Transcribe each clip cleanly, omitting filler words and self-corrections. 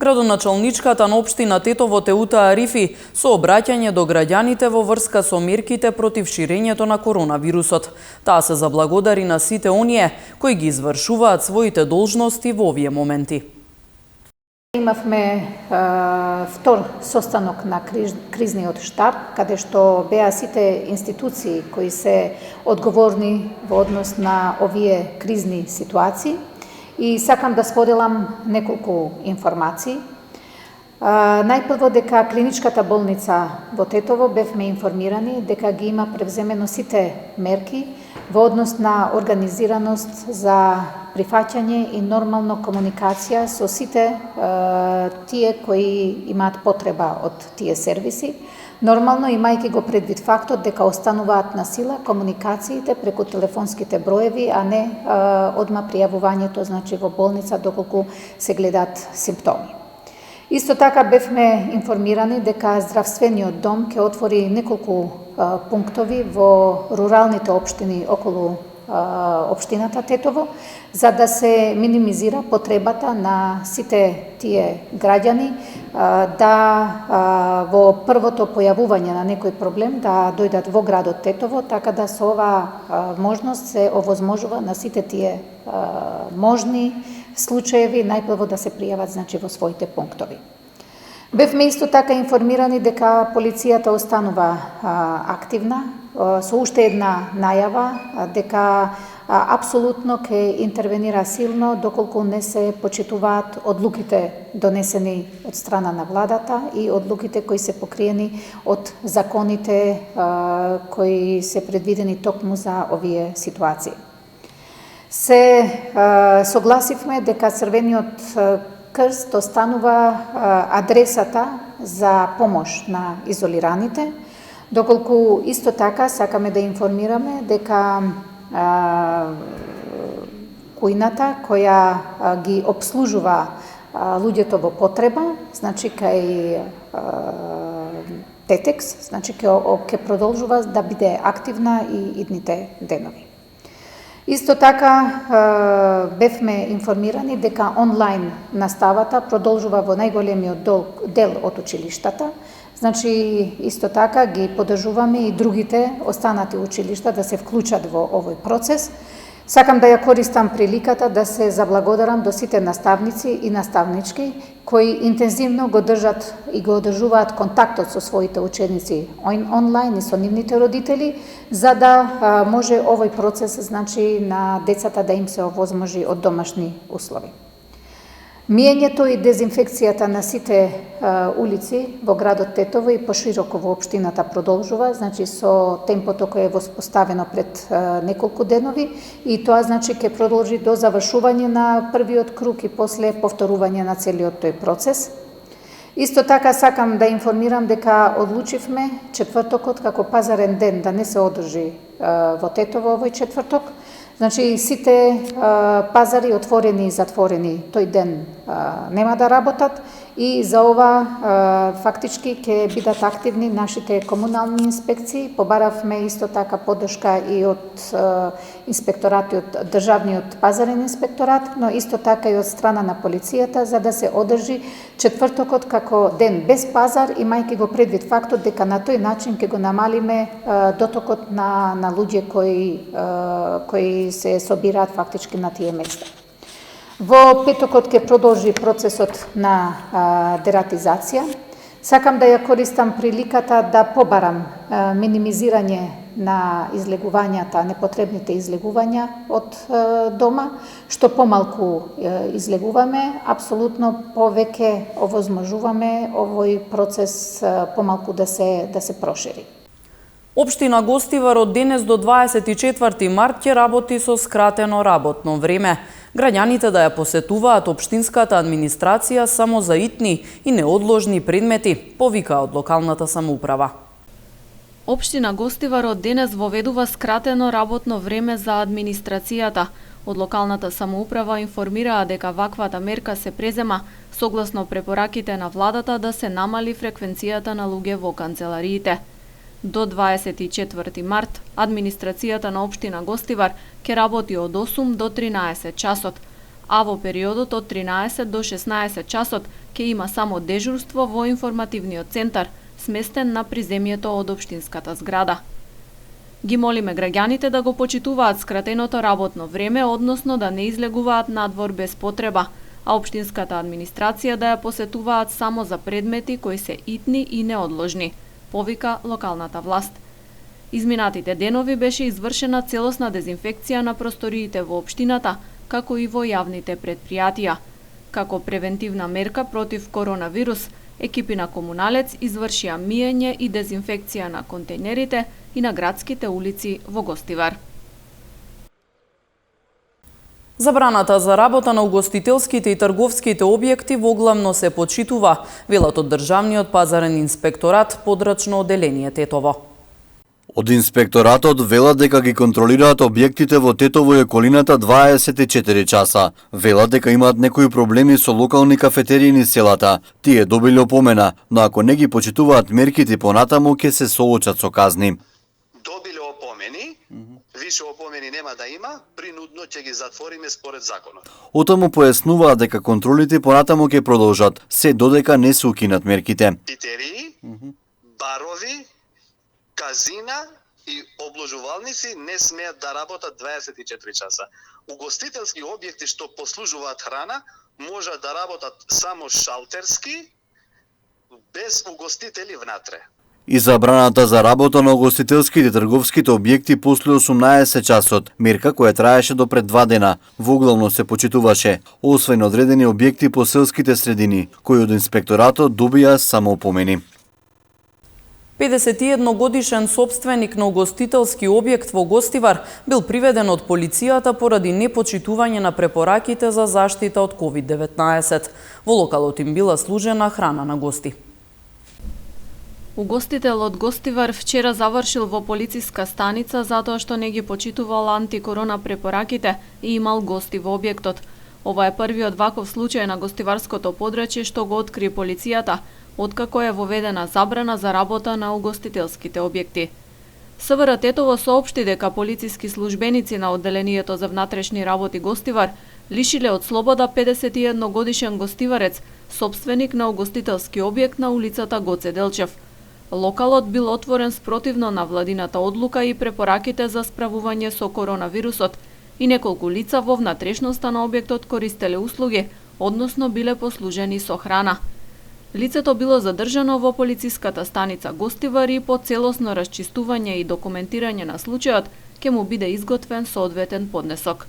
Градоначалничката на општина Тетово Теута Арифи со обраќање до граѓаните во врска со мерките против ширењето на коронавирусот. Таа се заблагодари на сите оние кои ги извршуваат своите должности во овие моменти. Имавме втор состанок на кризниот штаб, каде што беа сите институции кои се одговорни во однос на овие кризни ситуации. И сакам да споделам неколку информации. Најпрво дека клиничката болница во Тетово бевме информирани дека ги има превземено сите мерки во однос на организираност за прифаќање и нормална комуникација со сите тие кои имаат потреба од тие сервиси. Нормално, имајќи го предвид фактот дека остануваат на сила комуникациите преку телефонските броеви, а не одма пријавувањето, значи во болница доколку се гледаат симптоми. Исто така бевме информирани дека здравствениот дом ќе отвори неколку пунктови во руралните општини околу општината Тетово, за да се минимизира потребата на сите тие граѓани да во првото појавување на некој проблем да дојдат во градот Тетово, така да со оваа можност се овозможува на сите тие можни случаеви најпрво да се пријават, значи, во своите пунктови. Бевме исто така информирани дека полицијата останува активна со уште една најава дека апсолутно ќе интервенира силно доколку не се почитуваат одлуките донесени од страна на владата и одлуките кои се покриени од законите кои се предвидени токму за овие ситуации. Се согласивме дека Црвениот крст останува адресата за помош на изолираните, доколку исто така сакаме да информираме дека кујната која ги обслужува луѓето во потреба, значи кај Тетекс, значи ќе продолжува да биде активна и идните денови. Исто така бевме информирани дека онлайн наставата продолжува во најголемиот дел од училиштата. Значи, исто така ги поддржуваме и другите останати училишта да се вклучат во овој процес. Сакам да ја користам приликата да се заблагодарам до сите наставници и наставнички кои интензивно го држат и го одржуваат контактот со своите ученици онлайн и со нивните родители, за да може овој процес, значи, на децата да им се овозможи од домашни услови. Миењето и дезинфекцијата на сите улици во градот Тетово и пошироко во општината продолжува, значи со темпото кое е воспоставено пред неколку денови, и тоа, значи, ќе продолжи до завршување на првиот круг и после повторување на целиот тој процес. Исто така сакам да информирам дека одлучивме четвртокот како пазарен ден да не се одржи во Тетово овој четврток. Значи, сите пазари отворени и затворени тој ден нема да работат и за ова фактички ќе бидат активни нашите комунални инспекции. Побаравме исто така поддршка и од инспекторатот, државниот пазарен инспекторат, но исто така и од страна на полицијата, за да се одржи четвртокот како ден без пазар, имајќи го предвид фактот дека на тој начин ќе го намалиме дотокот на луѓе кои се собираат фактички на тие места. Во петокот ќе продолжи процесот на дератизација. Сакам да ја користам приликата да побарам минимизирање на излегувањата, непотребните излегувања од дома. Што помалку излегуваме, апсолутно повеќе овозможуваме овој процес помалку да се прошири. Општина Гостивар од денес до 24 март ќе работи со скратено работно време. Граѓаните да ја посетуваат општинската администрација само за итни и неодложни предмети, повика од локалната самоуправа. Општина Гостивар од денес воведува скратено работно време за администрацијата. Од локалната самоуправа информираа дека ваквата мерка се презема согласно препораките на владата да се намали фреквенцијата на луѓе во канцелариите. До 24 март, администрацијата на општина Гостивар ќе работи од 8 до 13 часот, а во периодот од 13 до 16 часот ќе има само дежурство во информативниот центар, сместен на приземјето од општинската зграда. Ги молиме граѓаните да го почитуваат скратеното работно време, односно да не излегуваат надвор без потреба, а општинската администрација да ја посетуваат само за предмети кои се итни и неодложни, повика локалната власт. Изминатите денови беше извршена целосна дезинфекција на просториите во општината, како и во јавните предпријатија. Како превентивна мерка против коронавирус, екипи на Комуналец извршија миење и дезинфекција на контейнерите и на градските улици во Гостивар. Забраната за работа на угостителските и трговските објекти воглавно се почитува, велат од Државниот пазарен инспекторат, подрачно оделение Тетово. Од инспекторатот велат дека ги контролираат објектите во Тетово и околината 24 часа. Велат дека имаат некои проблеми со локални кафетерии низ селата. Тие добиле опомена, но ако не ги почитуваат мерките понатаму ќе се соочат со казни. Добиле опомени, више опомени нема да има, принудно ќе ги затвориме според законот. Отаму појаснуваат дека контролите понатаму ќе продолжат, се додека не се укинат мерките. Питерии, барови, казина и обложувалници не смеат да работат 24 часа. Угостителски објекти што послужуваат храна можат да работат само шалтерски, без угостители внатре. И забраната за работа на угостителските и трговските објекти после 18 часот, мерка која траеше до пред 2 дена, воглавно се почитуваше, освен одредени објекти по селските средини, кои од инспекторатот добија само опомени. 51-годишен собственик на угостителски објект во Гостивар бил приведен од полицијата поради непочитување на препораките за заштита од COVID-19. Во локалот им била служена храна на гости. Угостител од Гостивар вчера завршил во полициска станица затоа што не ги почитувал антикорона препораките и имал гости во објектот. Ова е првиот ваков случај на гостиварското подрачје што го откри полицијата, откако е воведена забрана за работа на угостителските објекти. СВР Тетово соопшти дека полициски службеници на одделението за внатрешни работи Гостивар лишиле од слобода 51 годишен гостиварец, собственик на угостителски објект на улицата Гоце Делчев. Локалот бил отворен спротивно на владината одлука и препораките за справување со коронавирусот и неколку лица во внатрешноста на објектот користеле услуги, односно биле послужени со храна. Лицето било задржано во полициската станица Гостивар и по целосно расчистување и документирање на случајот ќе му биде изготвен соодветен поднесок.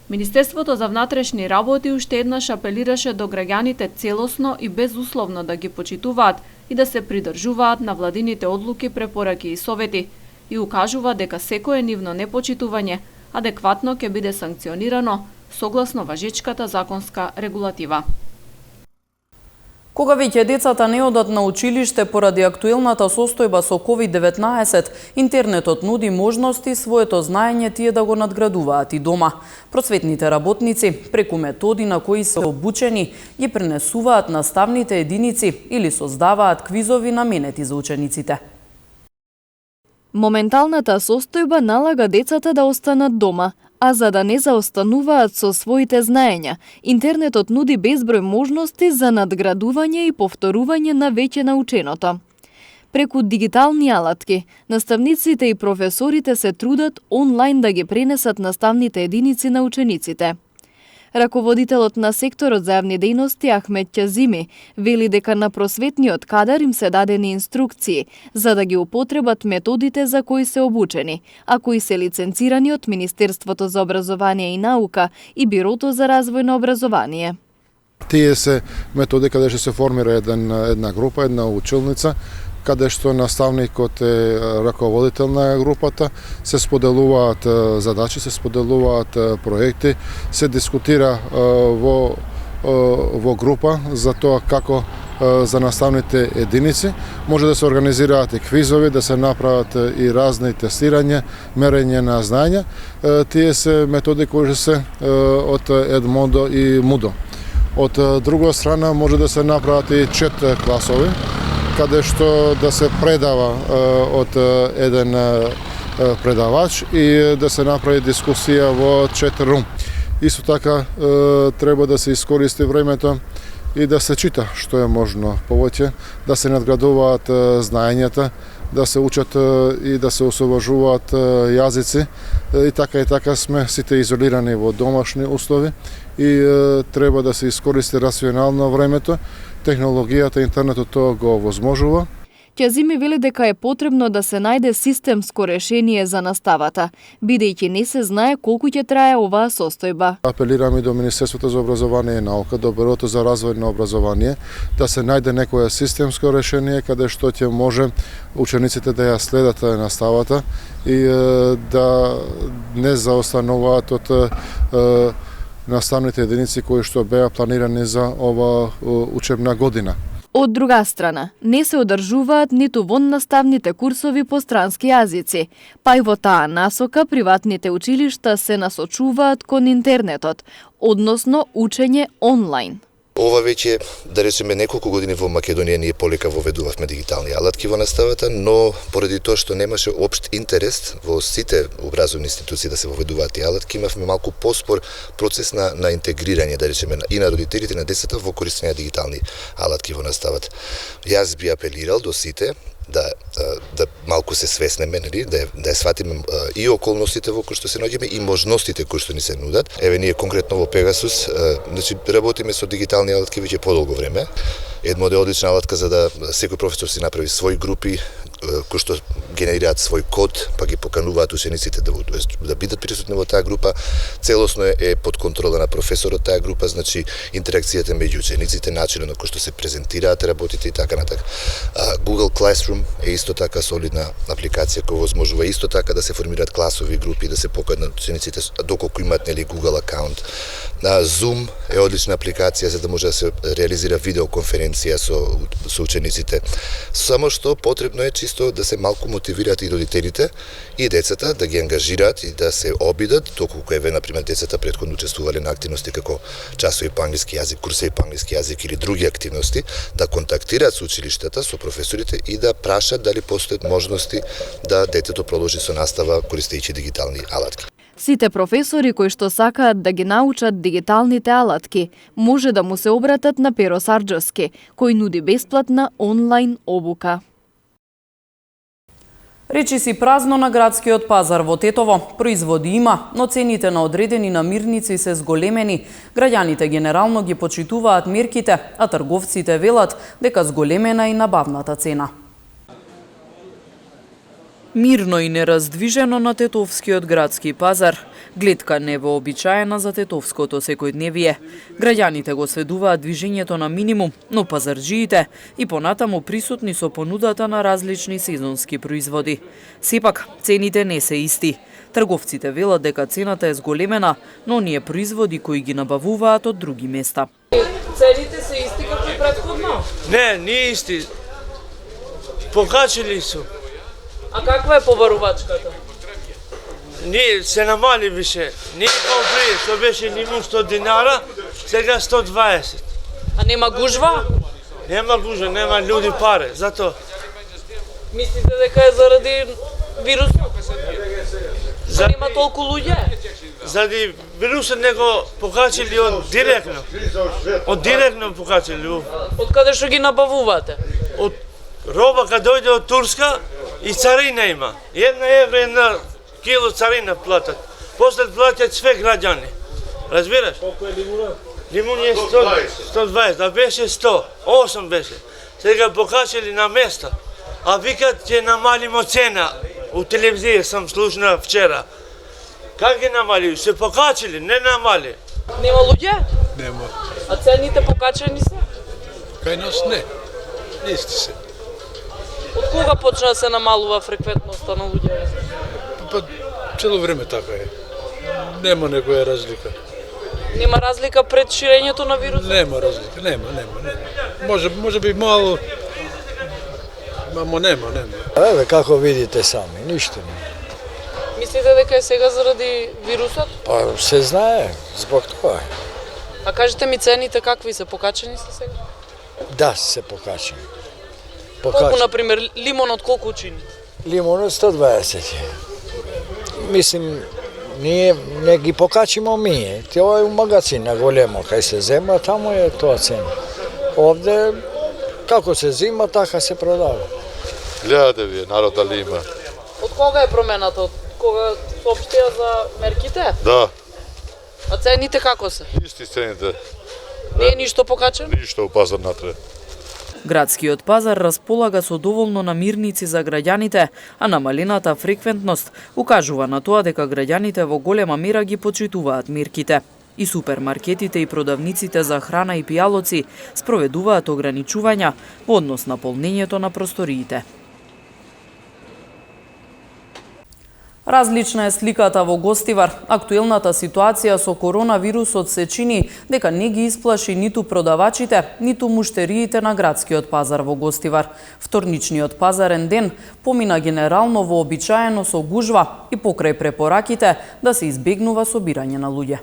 Министерството за внатрешни работи уште еднаш апелираше до граѓаните целосно и безусловно да ги почитуваат и да се придржуваат на владините одлуки, препораки и совети и укажува дека секое нивно непочитување адекватно ќе биде санкционирано согласно важечката законска регулатива. Кога веќе децата не одат на училиште поради актуелната состојба со COVID-19, интернетот нуди можности своето знаење тие да го надградуваат и дома. Просветните работници, преку методи на кои се обучени, ги пренесуваат наставните единици или создаваат квизови наменети за учениците. Моменталната состојба налага децата да останат дома, а за да не заостануваат со своите знаења, интернетот нуди безброј можности за надградување и повторување на веќе наученото. Преку дигитални алатки, наставниците и професорите се трудат онлайн да ги пренесат наставните единици на учениците. Раководителот на секторот за јавни дејности Ахмет Ќазими вели дека на просветниот кадар им се дадени инструкции за да ги употребат методите за кои се обучени, а кои се лиценцирани од Министерството за образование и наука и Бирото за развој на образование. Тие се методи каде што се формира една група, една училница, каде што наставникот е раководител на групата, се споделуваат задачи, се споделуваат проекти, се дискутира во група за тоа како за наставните единици. Може да се организираат и квизови, да се направат и разни тестирања, мерење на знаења. Тие се методи кои се од Едмодо и Мудо. Од друга страна може да се направат и чет класови, каде што да се предава од еден предавач и да се направи дискусија во чет рум. Исто така треба да се искористи времето и да се чита што е можно повеќе, да се надградуваат знаењата, да се учат и да се осоважуваат јазици. И така сме сите изолирани во домашни услови и треба да се искористи рационално времето. Технологијата, интернетот тоа го овозможува. Ќазими вели дека е потребно да се најде системско решение за наставата, бидејќи не се знае колку ќе трае оваа состојба. Апелирам и до Министерството за образование и наука, до Бюрото за развој на образование, да се најде некое системско решение каде што ќе може учениците да ја следат наставата и да не заостануваат од наставните единици кои што беа планирани за ова учебна година. Од друга страна, не се одржуваат ниту воннаставните курсови по странски јазици, па и во таа насока приватните училишта се насочуваат кон интернетот, односно учење онлайн. Ова веќе, да речеме, неколку години во Македонија ние полека воведувавме дигитални алатки во наставата, но поради тоа што немаше општ интерес во сите образовни институции да се воведуваат тие алатки, имавме малку поспор процес на интегрирање, да речеме, и на родителите на децата во користење на дигитални алатки во наставата. Јас би апелирал до сите да малку се свеснеме, нели, да ја сватиме и околностите во кои што се наоѓаме и можностите кои што ни се нудат. Еве ние конкретно во Пегасус, значи работиме со дигитални алатки веќе подолго време. Едно е одлична алатка за да секој професор си направи своји групи кои што генерираат свој код, па ги покануваат учениците да бидат присутни во таа група. Целосно е под контрола на професорот таа група, значи интеракцијата меѓу учениците, начинот на кој што се презентираат работите и така натака. Google Classroom е исто така солидна апликација која возможува исто така да се формираат класови групи, да се поканат учениците доколку имаат нели Google акаунт. Zoom е одлична апликација за да може да се реализира видеоконференција со учениците. Само што потребно е чисто да се малку мотивираат и родителите и децата да ги ангажираат и да се обидат, доколку еве на пример децата претходно учествувале на активности како часови по англиски јазик, курсови по англиски јазик или други активности, да контактираат со училиштата, со професорите и да прашаат дали постојат можности да детето продолжи со настава користејќи дигитални алатки. Сите професори кои што сакаат да ги научат дигиталните алатки, може да му се обратат на Перо Сарџевски, кој нуди бесплатна онлайн обука. Речи си празно на градскиот пазар во Тетово. Производи има, но цените на одредени намирници се зголемени. Граѓаните генерално ги почитуваат мерките, а трговците велат дека зголемена и набавната цена. Мирно и нераздвижено на Тетовскиот градски пазар. Гледка невообичаена за тетовското секојдневие. Граѓаните го сведуваат движењето на минимум, но пазарџиите и понатаму присутни со понудата на различни сезонски производи. Сепак, цените не се исти. Трговците велат дека цената е зголемена, но оние производи кои ги набавуваат од други места. Цените се исти како и претходно? Не исти. Покачили су. А каква е побарувачката? Ние се намали више. Ние како прije, што беше лимун 100 динара, сега 120. А нема гужва? Нема гужва, нема луѓе паре, зато. Мислите дека е заради вирусот? Нема толку луѓе? Заради вирусот него покачили од директно. Од директно покачили. Од каде што ги набавувате? Од роба кај дојде од Турска и царина има. 1 евро, 1 кило царина платат. После платят све граѓани. Разбираш? Колку е лимунот? Лимун е 120, а беше 100, 8 беше. Сега покачали на место. А викат ќе намалимо цена. У телевизија сам слушна вчера. Как ги намали? Се покачали, не намали. Нема луѓе? Нема. А цените покачени се? Кај нас не. Исти се. Од кога почна да се намалува фреквентноста на луѓе? Па цело време така е. Нема некоја разлика. Нема разлика пред ширењето на вирусот? Нема разлика, нема. Може би мало, мамо нема. Еве како видите сами, ништо не. Мислите дека е сега заради вирусот? Па се знае, због тоа. А кажете ми цените какви се, покачени се сега? Да, се покачени. Колку, например, лимонот колку чини? Лимонот 120. Мислим, Ние не ги покачимо ние. Тоа е у магазина големо, кај се зема, таму е тоа цена. Овде, како се зима, така се продава. Гледате вие, народ дали има. Од кога е промената? Од кога соопштија за мерките? Да, А цените како се? исти цените. Не е ништо покачено? Ништо у пазар натре. Градскиот пазар располага со доволно намирници за граѓаните, а намалената фреквентност укажува на тоа дека граѓаните во голема мера ги почитуваат мерките. И супермаркетите и продавниците за храна и пијалоци спроведуваат ограничувања во однос на полнењето на просториите. Различна е сликата во Гостивар. Актуелната ситуација со коронавирусот се чини дека не ги исплаши ниту продавачите, ниту муштериите на градскиот пазар во Гостивар. Вторничниот пазарен ден помина генерално вообичаено со гужва и покрај препораките да се избегнува собирање на луѓе.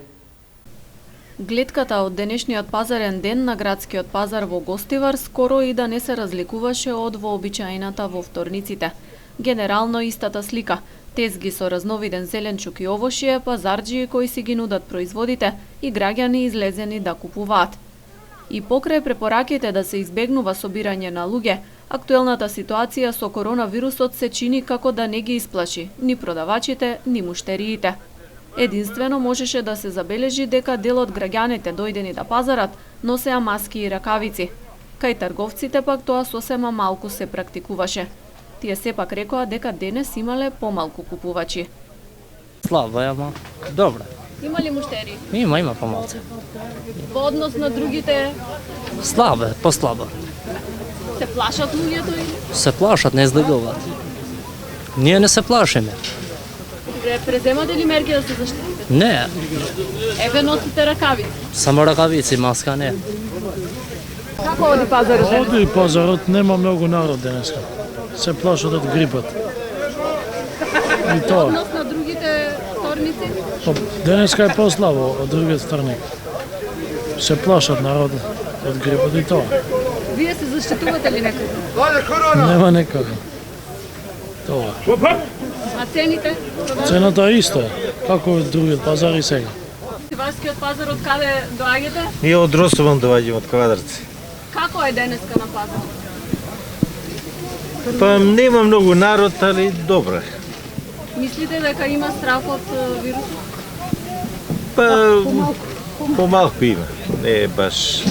Гледката од денешниот пазарен ден на градскиот пазар во Гостивар скоро и да не се разликуваше од вообичаената во вторниците. Генерално истата слика. Тезги со разновиден зеленчук и овошје, пазарџии кои си ги нудат производите и граѓани излезени да купуваат. И покрај препораките да се избегнува собирање на луѓе, актуелната ситуација со коронавирусот се чини како да не ги исплаши ни продавачите, ни муштериите. Единствено можеше да се забележи дека дел од граѓаните дојдени да пазарат носеа маски и ракавици. Кај трговците пак тоа сосема малку се практикуваше. Тие сепак рекоа дека денес имале помалку купувачи. Слабо е, ама добро. Има ли муштери? Има помалце. Во однос на другите Слабо е, послабо. се плашат луѓето или? Се плашат, не излегуваат. Ние не се плашиме. Преземате ли мерки да се заштитите? Не, Еве носите ракавици. само ракавици, маска не. Како оди пазарот? Оди пазарот, нема многу народ денеска. Се плашат од грипот. И Во тоа. однос на другите вторници? Денеска е послабо од другиот страник. Се плашат народот од грипот и тоа. Вие се заштитувате ли некако? Нема некако. Тоа. А цените? Цената е иста, како од другиот пазар и сега. Сиварскиот пазар од каде доаѓате? Ние од Росован доаѓаме од Квадарци. Како е денеска на пазар? Па нема многу народ, али добро е. Мислите дека има страх од вирусот? Па помалку има. Не е баш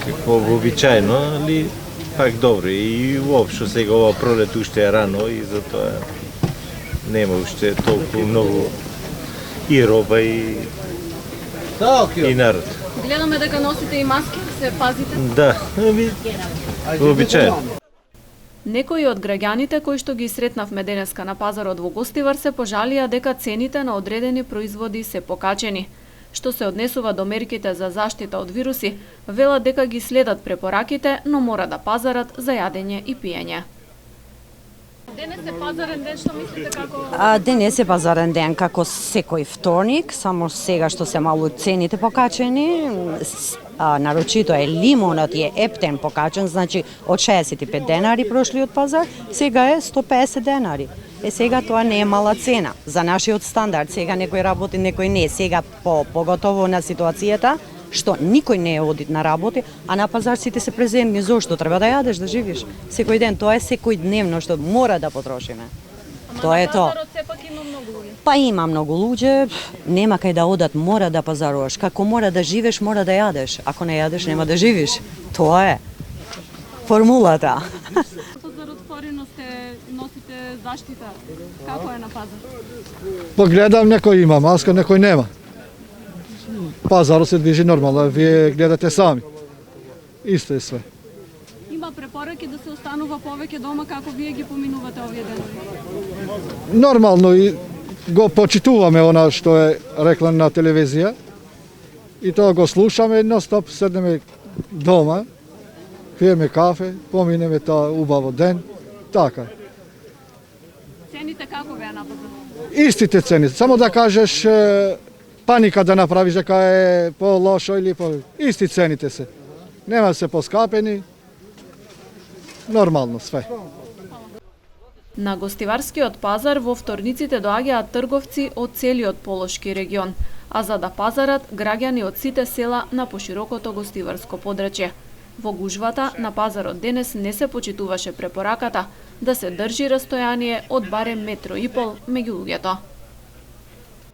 какво вообичаено, али пак добро. И уопшто сега ова пролет уште е рано и затоа нема уште толку многу и роба и народ. Гледаме дека носите и маски, се пазите. Да, вообичаено. Некои од граѓаните кои што ги сретнавме денеска на пазарот во Гостивар се пожалија дека цените на одредени производи се покачени. Што се однесува до мерките за заштита од вируси, велат дека ги следат препораките, но мора да пазарат за јадење и пиење. Денес е пазарен ден, што мислите како? Денес е пазарен ден како секој вторник, само сега што се малку цените покачени. Нарочито е лимонот и ептен покачен, значи од 65 денари прошлиот пазар, сега е 150 денари. Сега тоа не е мала цена за нашиот стандард. Сега некој работи, некој не. Сега поготово на ситуацијата што никој не е оди на работи, а на пазар сите се преземни. Зошто? Треба да јадеш, да живиш. Секој ден, тоа е секој дневно што мора да потрошиме. Тоа е тоа. Па има многу луѓе, нема кај да одат, мора да пазаруваш. Како мора да живееш, мора да јадеш. Ако не јадеш, нема да живиш. Тоа е формулата. Пазар отворено сте, носите заштита. Како е на пазар? Погледам, некој има маска, некој нема. Пазарот се движи нормално, вие гледате сами. Исто е све. Има препораки да се останува повеќе дома, како вие ги поминувате овие денови? Нормално и го почитуваме она што е рекла на телевизија и тоа го слушаме едностоп, седнеме дома, пиеме кафе, поминеме тоа убаво ден, така. Цените како беа на пазар? Истите цени, само да кажеш паника да направиш дека е по-лошо или по... Исти цените се. Нема се поскапени, нормално све. На гостиварскиот пазар во вторниците доаѓаат трговци од целиот Полошки регион, а за да пазарат граѓани од сите села на поширокото гостиварско подрачје. Во гужвата на пазарот денес не се почитуваше препораката да се држи растојание од барем 1,5 метри меѓу луѓето.